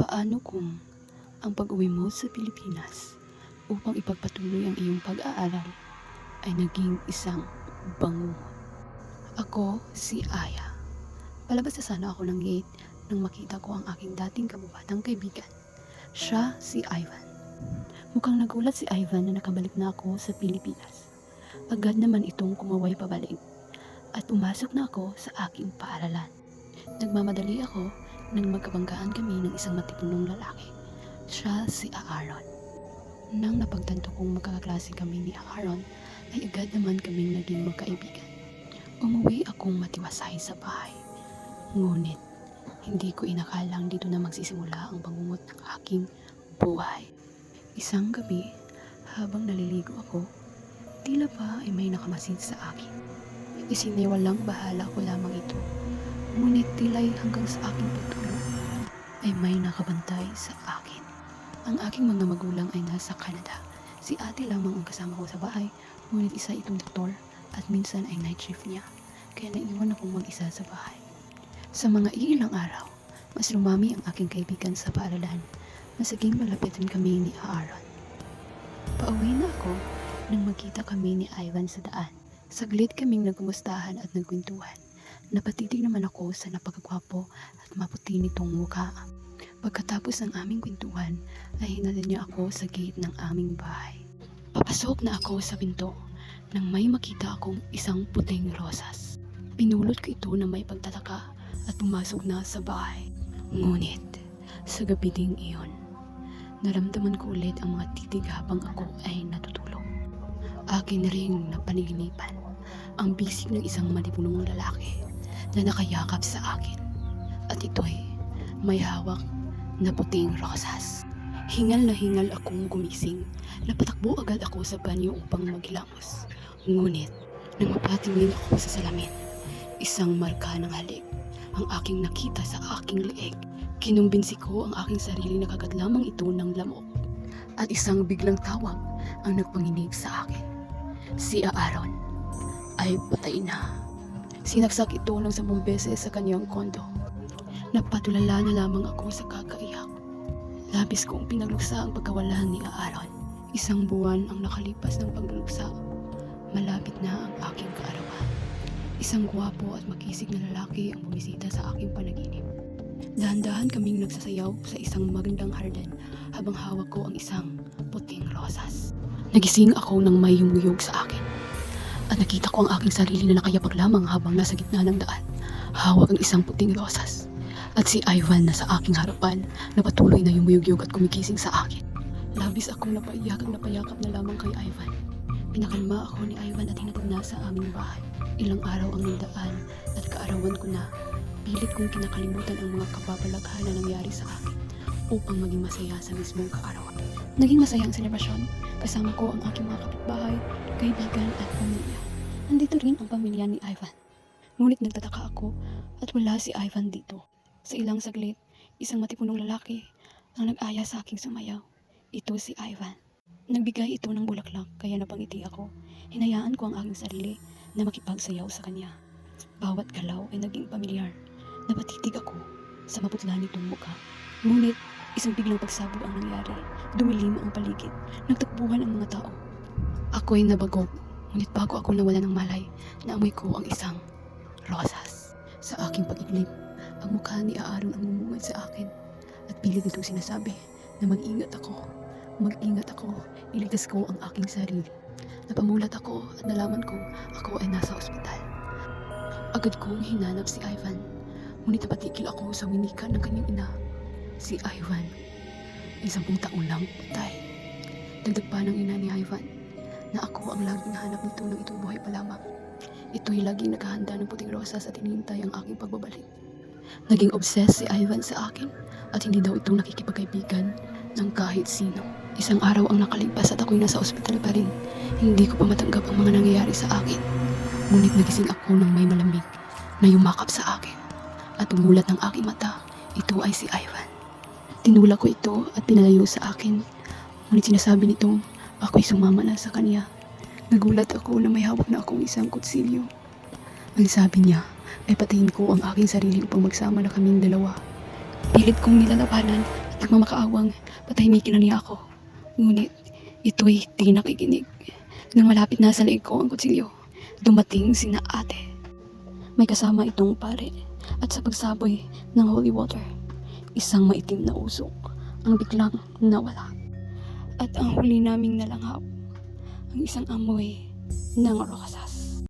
Paano kung ang pag-uwi mo sa Pilipinas upang ipagpatuloy ang iyong pag-aaral ay naging isang bangungot? Ako si Aya. Palabas na sana ako ng gate nang makita ko ang aking dating kabubatang kaibigan. Siya si Ivan. Mukhang nagulat si Ivan na nakabalik na ako sa Pilipinas. Agad naman itong kumaway pabalik at pumasok na ako sa aking paaralan. Nagmamadali ako nang magkabanggaan kami ng isang matipunong lalaki. Siya si Aaron. Nang napagtanto kong magkakaklase kami ni Aaron, ay agad naman kaming naging magkaibigan. Umuwi akong matiwasay sa bahay. Ngunit, hindi ko inakalang dito na magsisimula ang bangungot ng aking buhay. Isang gabi, habang naliligo ako, tila ba ay may nakamasid sa akin. Isiniwalang bahala ko lamang ito. Ngunit tila'y hanggang sa aking pagtulog ay may nakabantay sa akin. Ang aking mga magulang ay nasa Canada. Si ate lamang ang kasama ko sa bahay, ngunit isa itong doktor at minsan ay night shift niya. Kaya naiwan akong mag-isa sa bahay. Sa mga ilang araw, mas lumami ang aking kaibigan sa paaralan. Mas naging malapitan kami ni Aaron. Pauwi na ako nang magkita kami ni Ivan sa daan. Saglit kaming nagkumustahan at nagkwentuhan. Napatitig naman ako sa napakagwapo at maputi nitong mukha. Pagkatapos ng aming kwentuhan, ay hinalin niya ako sa gate ng aming bahay. Papasok na ako sa pinto nang may makita akong isang puting rosas. Pinulot ko ito na may pagtataka at pumasok na sa bahay. Ngunit, sa gabi ding iyon, naramdaman ko ulit ang mga titig habang ako ay natutulog. Akin ring napaniginipan ang bisig ng isang malipunong lalaki na nakayakap sa akin. At ito'y may hawak na puting rosas. Hingal na hingal akong gumising. Napatakbo agad ako sa banyo upang maghilamos. Ngunit, nang mapatingin ako sa salamin, isang marka ng halik ang aking nakita sa aking leeg. Kinumbinsi ko ang aking sarili na kagat lamang ito ng lamok. At isang biglang tawag ang nagpanginig sa akin. Si Aaron ay patay na. Sinaksak ito ng 10 beses sa kanyang kondo. Napatulala na lamang ako sa kakaiyak. Labis kong pinagluksa ang pagkawala ni Aaron. Isang buwan ang nakalipas ng pagluluksa. Malapit na ang aking kaarawan. Isang gwapo at makisig na lalaki ang bumisita sa aking panaginip. Dahan-dahan kaming nagsasayaw sa isang magandang hardin habang hawak ko ang isang puting rosas. Nagising ako nang may yumuyog sa akin. At nakita ko ang aking sarili na nakayapag lamang habang nasa gitna ng daan. Hawak ang isang puting rosas. At si Ivan na sa aking harapan na patuloy na yumuyog at kumigising sa akin. Labis akong napayakap na lamang kay Ivan. Pinakalma ako ni Ivan at hinatid na sa aming bahay. Ilang araw ang nagdaan at kaarawan ko na pilit kong kinakalimutan ang mga kababalaghan na nangyari sa akin upang maging masaya sa mismong kaarawan. Naging masaya ang selebrasyon. Kasama ko ang aking mga kapitbahay, kaibigan at pamilya. Nandito rin ang pamilya ni Ivan. Ngunit nagtataka ako at wala si Ivan dito. Sa ilang saglit, isang matipunong lalaki ang nag-aya sa aking sumayaw. Ito si Ivan. Nagbigay ito ng bulaklak kaya napangiti ako. Hinayaan ko ang aking sarili na makipagsayaw sa kanya. Bawat galaw ay naging pamilyar. Napatitig ako sa maputla nitong mukha. Ngunit isang biglang pagsabog ang nangyari. Dumilim ang paligid. Nagtakbuhan ang mga tao. Ako'y nabagok. Ngunit bago ako nawala ng malay, naamoy ko ang isang rosas. Sa aking pag-iglip, ang mukha ni Aaron ang mumungad sa akin. At pilit nitong sinasabi na mag-ingat ako. Mag-ingat ako. Iligtas ko ang aking sarili. Napamulat ako at nalaman kong ako ay nasa ospital. Agad kong hinanap si Ivan. Ngunit napatigil ako sa winika ng kanyang ina. Si Ivan ay 10 taon lang patay. Dagdag pa ng ina ni Ivan na ako ang laging hanap nito nang ito'y buhay pa lamang. Ito'y laging naghahanda ng puting rosas at hinihintay ang aking pagbabalik. Naging obsessed si Ivan sa akin at hindi daw ito nakikipagkaibigan ng kahit sino. Isang araw ang nakalipas at ako'y nasa ospital pa rin. Hindi ko pa matanggap ang mga nangyayari sa akin. Ngunit nagising ako ng may malamig na yumakap sa akin. At tumulat ng aking mata, ito ay si Ivan. Tinulak ko ito at pinalayo sa akin. Ngunit sinasabi nitong ako'y sumama na sa kanya. Nagulat ako na may hawak na akong isang kutsilyo. Ang sabi niya ay patayin ko ang aking sarili upang magsama na kaming dalawa. Pilit kong nilalabanan at Nagmamakaawang patahimikin na niya ako. Ngunit ito'y di nakikinig. Nang malapit na sa leeg ko ang kutsilyo, dumating sina ate. May kasama itong pare at sa pagsaboy ng holy water, isang maitim na usok ang biglang nawala. At ang huli naming nalanghap, ang isang amoy ng rosas.